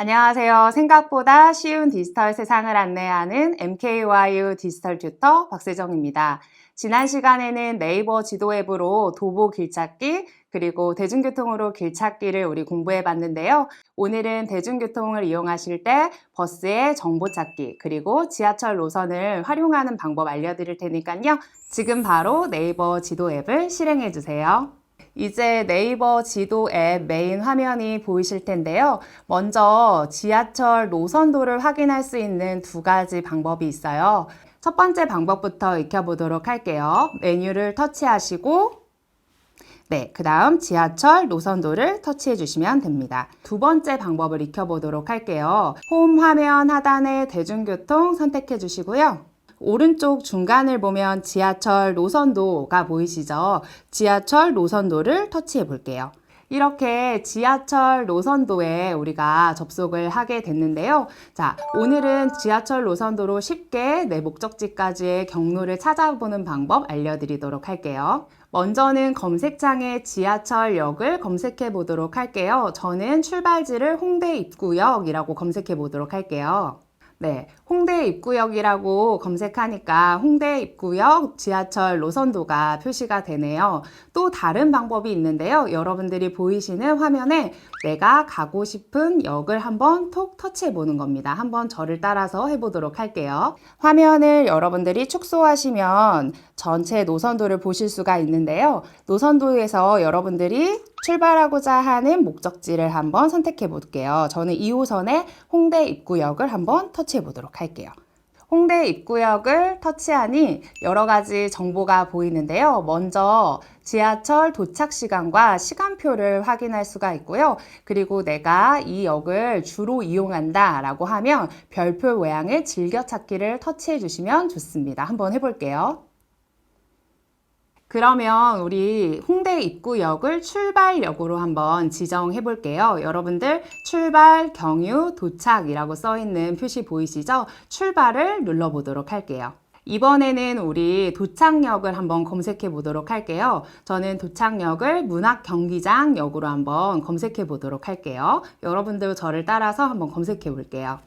안녕하세요. 생각보다 쉬운 디지털 세상을 안내하는 MKYU 디지털 튜터 박세정입니다. 지난 시간에는 네이버 지도 앱으로 도보 길찾기 그리고 대중교통으로 길찾기를 우리 공부해 봤는데요. 오늘은 대중교통을 이용하실 때 버스의 정보 찾기 그리고 지하철 노선을 활용하는 방법 알려드릴 테니까요. 지금 바로 네이버 지도 앱을 실행해 주세요. 이제 네이버 지도 앱 메인 화면이 보이실 텐데요. 먼저 지하철 노선도를 확인할 수 있는 두 가지 방법이 있어요. 첫 번째 방법부터 익혀보도록 할게요. 메뉴를 터치하시고 그 다음 지하철 노선도를 터치해 주시면 됩니다. 두 번째 방법을 익혀보도록 할게요. 홈 화면 하단에 대중교통 선택해 주시고요. 오른쪽 중간을 보면 지하철 노선도가 보이시죠? 지하철 노선도를 터치해 볼게요. 이렇게 지하철 노선도에 우리가 접속을 하게 됐는데요. 자, 오늘은 지하철 노선도로 쉽게 내 목적지까지의 경로를 찾아보는 방법 알려드리도록 할게요. 먼저는 검색창에 지하철역을 검색해 보도록 할게요. 저는 출발지를 홍대 입구역이라고 검색해 보도록 할게요. 홍대 입구역이라고 검색하니까 홍대 입구역 지하철 노선도가 표시가 되네요. 또 다른 방법이 있는데요. 여러분들이 보이시는 화면에 내가 가고 싶은 역을 한번 톡 터치해 보는 겁니다. 한번 저를 따라서 해보도록 할게요. 화면을 여러분들이 축소하시면 전체 노선도를 보실 수가 있는데요. 노선도에서 여러분들이 출발하고자 하는 목적지를 한번 선택해 볼게요. 저는 2호선의 홍대 입구역을 한번 터치해 보도록 할게요. 홍대 입구역을 터치하니 여러 가지 정보가 보이는데요. 먼저 지하철 도착 시간과 시간표를 확인할 수가 있고요. 그리고 내가 이 역을 주로 이용한다 라고 하면 별표 모양의 즐겨찾기를 터치해 주시면 좋습니다. 한번 해볼게요. 그러면 우리 홍대 입구역을 출발역으로 한번 지정해 볼게요. 여러분들 출발, 경유, 도착이라고 써 있는 표시 보이시죠? 출발을 눌러 보도록 할게요. 이번에는 우리 도착역을 한번 검색해 보도록 할게요. 저는 도착역을 문학경기장역으로 한번 검색해 보도록 할게요. 여러분들 저를 따라서 한번 검색해 볼게요.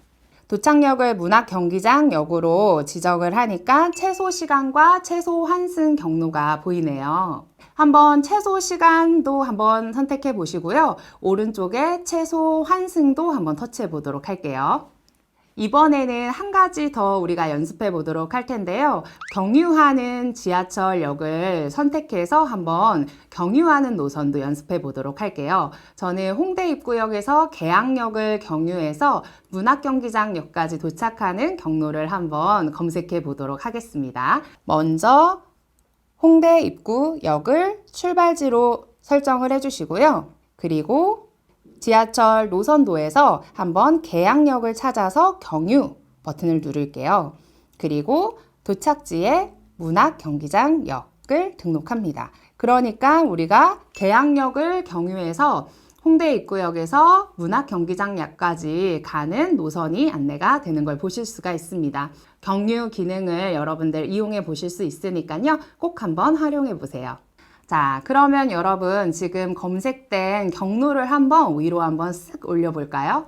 도착역을 문학경기장역으로 지정을 하니까 최소 시간과 최소 환승 경로가 보이네요. 한번 최소 시간도 한번 선택해 보시고요. 오른쪽에 최소 환승도 한번 터치해 보도록 할게요. 이번에는 한 가지 더 우리가 연습해 보도록 할 텐데요. 경유하는 지하철역을 선택해서 한번 경유하는 노선도 연습해 보도록 할게요. 저는 홍대 입구역에서 계양역을 경유해서 문학경기장역까지 도착하는 경로를 한번 검색해 보도록 하겠습니다. 먼저 홍대 입구역을 출발지로 설정을 해주시고요. 그리고 지하철 노선도에서 한번 계양역을 찾아서 경유 버튼을 누를게요. 그리고 도착지에 문학경기장역을 등록합니다. 그러니까 우리가 계양역을 경유해서 홍대 입구역에서 문학경기장역까지 가는 노선이 안내가 되는 걸 보실 수가 있습니다. 경유 기능을 여러분들 이용해 보실 수 있으니까요. 꼭 한번 활용해 보세요. 자, 그러면 여러분 지금 검색된 경로를 한번 위로 한번 쓱 올려볼까요?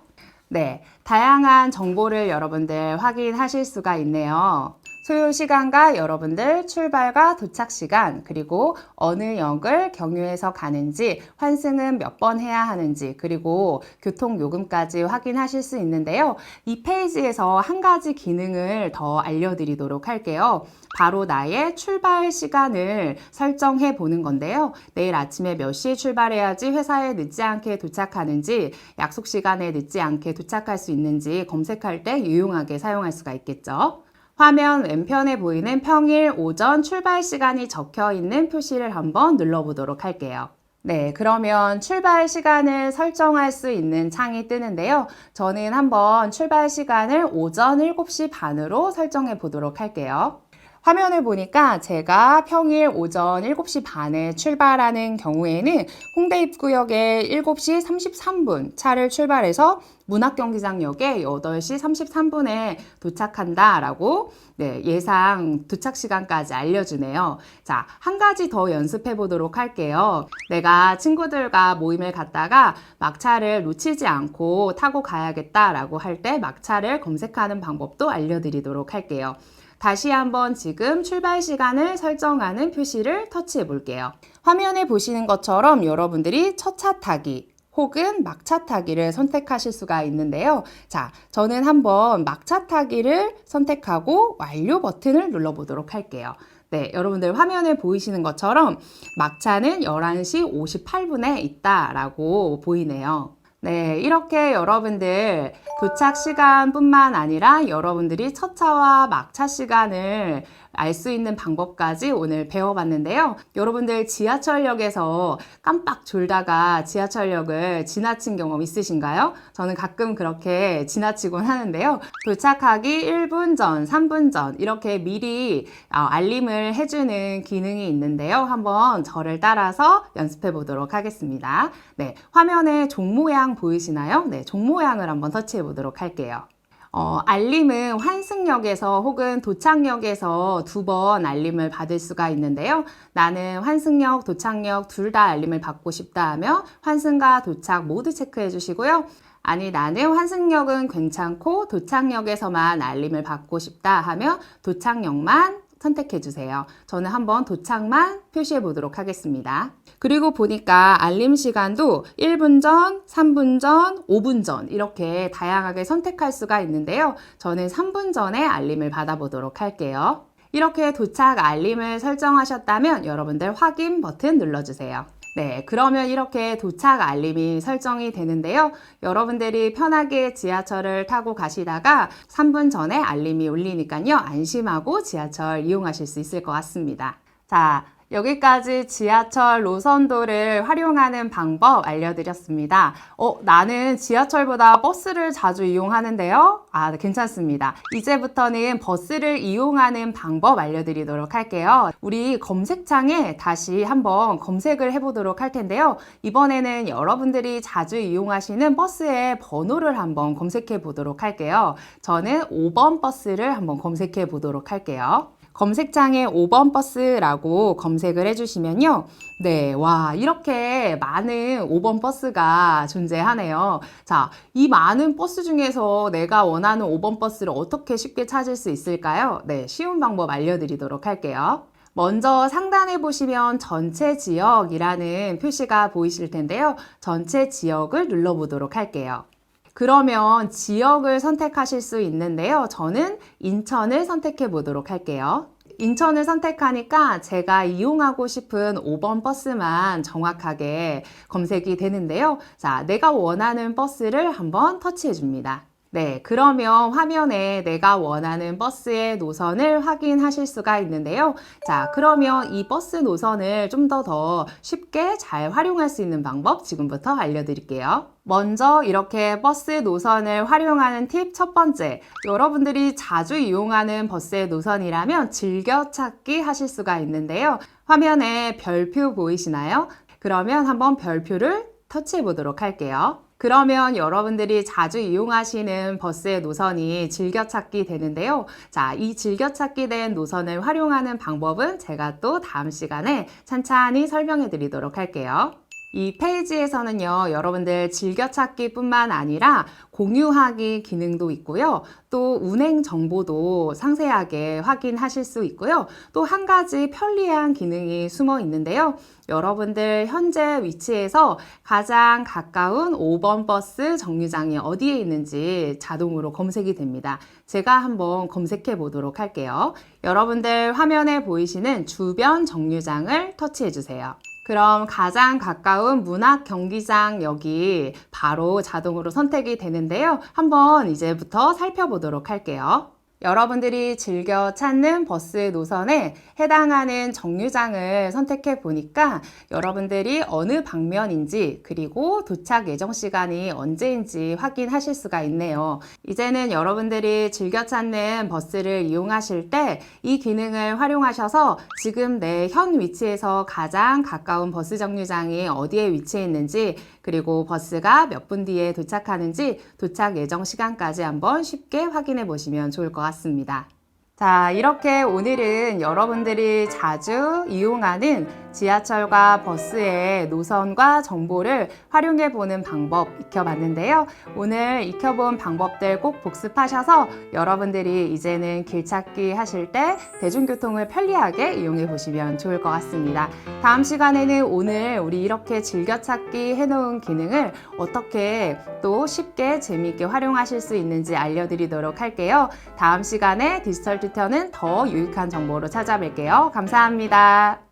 다양한 정보를 여러분들 확인하실 수가 있네요. 소요 시간과 여러분들 출발과 도착 시간, 그리고 어느 역을 경유해서 가는지, 환승은 몇 번 해야 하는지, 그리고 교통요금까지 확인하실 수 있는데요. 이 페이지에서 한 가지 기능을 더 알려드리도록 할게요. 바로 나의 출발 시간을 설정해 보는 건데요. 내일 아침에 몇 시에 출발해야지 회사에 늦지 않게 도착하는지, 약속 시간에 늦지 않게 도착할 수 있는지 검색할 때 유용하게 사용할 수가 있겠죠. 화면 왼편에 보이는 평일 오전 출발 시간이 적혀 있는 표시를 한번 눌러보도록 할게요. 그러면 출발 시간을 설정할 수 있는 창이 뜨는데요. 저는 한번 출발 시간을 오전 7시 반으로 설정해 보도록 할게요. 화면을 보니까 제가 평일 오전 7시 반에 출발하는 경우에는 홍대 입구역에 7시 33분 차를 출발해서 문학경기장역에 8시 33분에 도착한다라고 예상 도착 시간까지 알려주네요. 자, 한 가지 더 연습해 보도록 할게요. 내가 친구들과 모임을 갔다가 막차를 놓치지 않고 타고 가야겠다라고 할 때 막차를 검색하는 방법도 알려드리도록 할게요. 다시 한번 지금 출발 시간을 설정하는 표시를 터치해 볼게요. 화면에 보시는 것처럼 여러분들이 첫 차 타기 혹은 막차 타기를 선택하실 수가 있는데요. 자, 저는 한번 막차 타기를 선택하고 완료 버튼을 눌러보도록 할게요. 네, 여러분들 화면에 보이시는 것처럼 막차는 11시 58분에 있다라고 보이네요. 네, 이렇게 여러분들 도착 시간뿐만 아니라 여러분들이 첫 차와 막차 시간을 알 수 있는 방법까지 오늘 배워봤는데요. 여러분들 지하철역에서 깜빡 졸다가 지하철역을 지나친 경험 있으신가요? 저는 가끔 그렇게 지나치곤 하는데요. 도착하기 1분 전, 3분 전 이렇게 미리 알림을 해주는 기능이 있는데요. 한번 저를 따라서 연습해 보도록 하겠습니다. 네, 화면에 종 모양 보이시나요? 네, 종 모양을 한번 터치해 보도록 할게요. 알림은 환승역에서 혹은 도착역에서 2번 알림을 받을 수가 있는데요. 나는 환승역, 도착역 둘 다 알림을 받고 싶다 하며 환승과 도착 모두 체크해 주시고요. 아니, 나는 환승역은 괜찮고 도착역에서만 알림을 받고 싶다 하며 도착역만 선택해 주세요. 저는 한번 도착만 표시해 보도록 하겠습니다. 그리고 보니까 알림 시간도 1분 전, 3분 전, 5분 전 이렇게 다양하게 선택할 수가 있는데요. 저는 3분 전에 알림을 받아보도록 할게요. 이렇게 도착 알림을 설정하셨다면 여러분들 확인 버튼 눌러주세요. 네, 그러면 이렇게 도착 알림이 설정이 되는데요. 여러분들이 편하게 지하철을 타고 가시다가 3분 전에 알림이 울리니까요. 안심하고 지하철 이용하실 수 있을 것 같습니다. 자, 여기까지 지하철 노선도를 활용하는 방법 알려드렸습니다. 나는 지하철보다 버스를 자주 이용하는데요. 괜찮습니다. 이제부터는 버스를 이용하는 방법 알려드리도록 할게요. 우리 검색창에 다시 한번 검색을 해보도록 할 텐데요. 이번에는 여러분들이 자주 이용하시는 버스의 번호를 한번 검색해 보도록 할게요. 저는 5번 버스를 한번 검색해 보도록 할게요. 검색창에 5번 버스라고 검색을 해주시면요. 네, 와, 이렇게 많은 5번 버스가 존재하네요. 자, 이 많은 버스 중에서 내가 원하는 5번 버스를 어떻게 쉽게 찾을 수 있을까요? 네, 쉬운 방법 알려드리도록 할게요. 먼저 상단에 보시면 전체 지역이라는 표시가 보이실 텐데요. 전체 지역을 눌러보도록 할게요. 그러면 지역을 선택하실 수 있는데요. 저는 인천을 선택해 보도록 할게요. 인천을 선택하니까 제가 이용하고 싶은 5번 버스만 정확하게 검색이 되는데요. 자, 내가 원하는 버스를 한번 터치해 줍니다. 네, 그러면 화면에 내가 원하는 버스의 노선을 확인하실 수가 있는데요. 자, 그러면 이 버스 노선을 좀 더 쉽게 잘 활용할 수 있는 방법 지금부터 알려드릴게요. 먼저 이렇게 버스 노선을 활용하는 팁 첫 번째, 여러분들이 자주 이용하는 버스의 노선이라면 즐겨찾기 하실 수가 있는데요. 화면에 별표 보이시나요? 그러면 한번 별표를 터치해 보도록 할게요. 그러면 여러분들이 자주 이용하시는 버스의 노선이 즐겨찾기 되는데요. 자, 이 즐겨찾기 된 노선을 활용하는 방법은 제가 또 다음 시간에 찬찬히 설명해 드리도록 할게요. 이 페이지에서는요, 여러분들 즐겨찾기 뿐만 아니라 공유하기 기능도 있고요. 또 운행 정보도 상세하게 확인하실 수 있고요. 또 한 가지 편리한 기능이 숨어 있는데요. 여러분들 현재 위치에서 가장 가까운 5번 버스 정류장이 어디에 있는지 자동으로 검색이 됩니다. 제가 한번 검색해 보도록 할게요. 여러분들 화면에 보이시는 주변 정류장을 터치해 주세요. 그럼 가장 가까운 문학경기장역이 바로 자동으로 선택이 되는데요. 한번 이제부터 살펴보도록 할게요. 여러분들이 즐겨 찾는 버스 노선에 해당하는 정류장을 선택해 보니까 여러분들이 어느 방면인지 그리고 도착 예정 시간이 언제인지 확인하실 수가 있네요. 이제는 여러분들이 즐겨 찾는 버스를 이용하실 때 이 기능을 활용하셔서 지금 내 현 위치에서 가장 가까운 버스 정류장이 어디에 위치해 있는지 그리고 버스가 몇 분 뒤에 도착하는지 도착 예정 시간까지 한번 쉽게 확인해 보시면 좋을 것 같습니다. 자, 이렇게 오늘은 여러분들이 자주 이용하는 지하철과 버스의 노선과 정보를 활용해 보는 방법 익혀봤는데요. 오늘 익혀본 방법들 꼭 복습하셔서 여러분들이 이제는 길 찾기 하실 때 대중교통을 편리하게 이용해 보시면 좋을 것 같습니다. 다음 시간에는 오늘 우리 이렇게 즐겨찾기 해놓은 기능을 어떻게 또 쉽게 재미있게 활용하실 수 있는지 알려드리도록 할게요. 다음 시간에 디지털 튜터는 더 유익한 정보로 찾아뵐게요. 감사합니다.